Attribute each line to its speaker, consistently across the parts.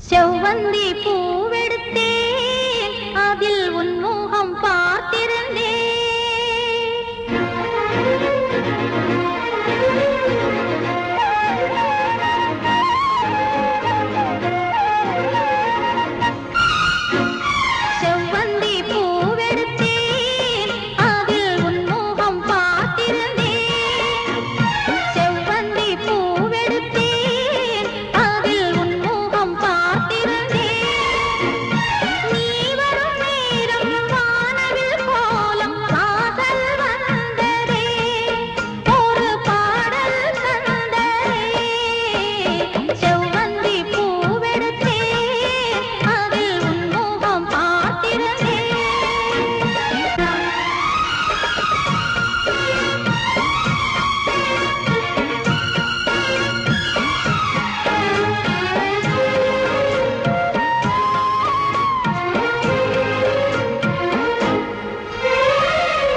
Speaker 1: செவ்வந்தி பூவெடுத்தேன் அதில் உன் முகம் பார்த்திருந்தேன் செவ்வந்தி பூவெடுத்தேன் அதில் உன் முகம் பார்த்திருந்தேன் செவ்வந்தி பூவெடுத்தேன் அதில் உன் முகம் நீ வரும் நேரம் வானவில் கோலம் வாசல் வந்ததே ஒரு பாடல் தந்ததே செவ்வந்தி பூவெடுத்தேன் அதில் உன் முகம் பார்த்திருந்தேன்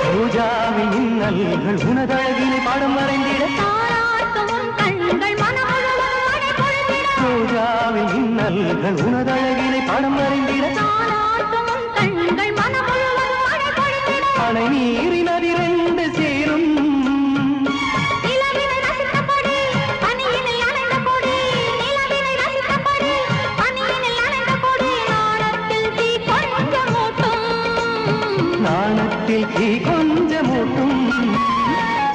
Speaker 2: பூஜாவின் இன்னல்கள் உனதழகினை பாடம் வரைந்திட
Speaker 1: தாராட்டும் கண்கள் மனமுழுவதும் மழை பொழிந்திட
Speaker 2: பூஜாவின் இன்னல்கள் உனதழகினை பாடம் வரைந்திட
Speaker 1: தாராட்டும் கண்கள் மனமுழுவதும் மழை பொழிந்திட
Speaker 2: அணை நீரின் அதிரண்டு சேரும்
Speaker 1: நிலவினை ரசித்தபடி பனியினில் அணைந்த கொடி நிலவினை ரசித்தபடி பனியினில் அணைந்த கொடி நாணத்தில் தீ கொஞ்சம் மூட்டும்
Speaker 2: நாணத்தில் தீ கொஞ்சமூட்டும்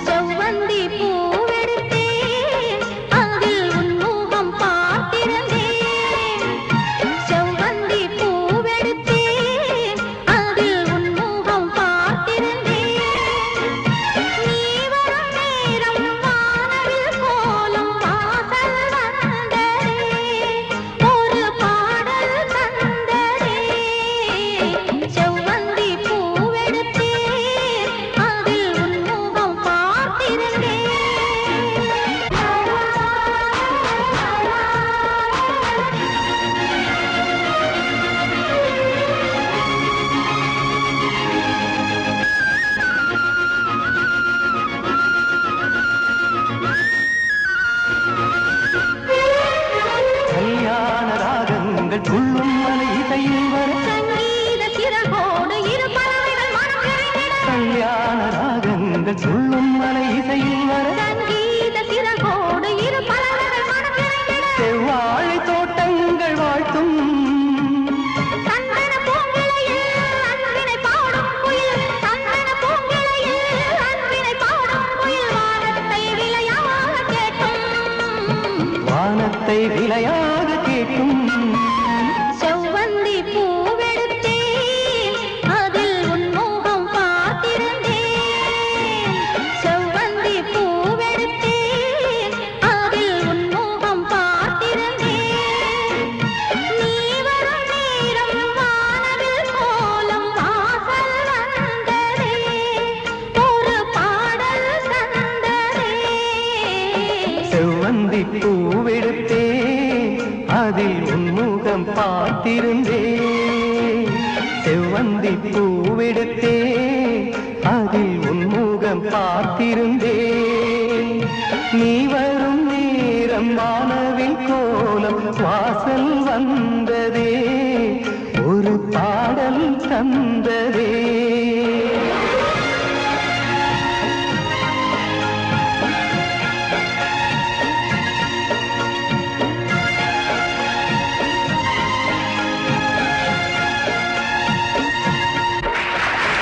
Speaker 1: செவ்வந்தி பூவெடுத்தேன் அதில் உன் முகம் பார்த்திருந்தேன் செவ்வந்தி பூவெடுத்தேன் அதில் உன் முகம் பார்த்திருந்தேன் நீ வரும் நேரம் வானவில் கோலம் வாசல் வந்ததே ஒரு பாடல் தந்ததே செவ்வந்தி பூவெடுத்தேன் அதில் உன் முகம் பார்த்திருந்தேன்
Speaker 2: கல்யாண ராகங்கள் துள்ளும் மலை இசையில் வர
Speaker 1: சங்கீத சிறகோடு இரு பறவைகள் மனம் நிறைந்திட
Speaker 2: கல்யாண ராகங்கள் துள்ளும் மலை இசையில் வர
Speaker 1: சங்கீத சிறகோடு இரு பறவைகள் மனம் நிறைந்திட
Speaker 2: செவ்வாழை தோட்டங்கள் வாழ்த்தும்
Speaker 1: சந்தன பூங்கிளையில் அன்பினை பாடும் குயில் சந்தன பூங்கிளையில் அன்பினை பாடும் குயில் வானத்தை விளையாக கேட்டும்
Speaker 2: வானத்தை விலையாக கேட்கும்
Speaker 1: செவ்வந்தி பூவெடுத்தேன் அதில் உன் முகம் பார்த்திருந்தேன் செவ்வந்தி பூவெடுத்தேன் அதில் உன் முகம் பார்த்திருந்தேன் நீ வரும் நேரம் வானவில் கோலம் வாசல் வந்ததே ஒரு பாடல் தந்ததே
Speaker 2: செவ்வந்தி பூவெடுத்தே அதில் உன்முகம் பார்த்திருந்தே செவ்வந்தி பூவெடுத்தே அதில் உன்முகம் பார்த்திருந்தே நீ வரும் நேரம் வானவில் கோலம் வாசல் வந்ததே ஒரு பாடல் தந்ததே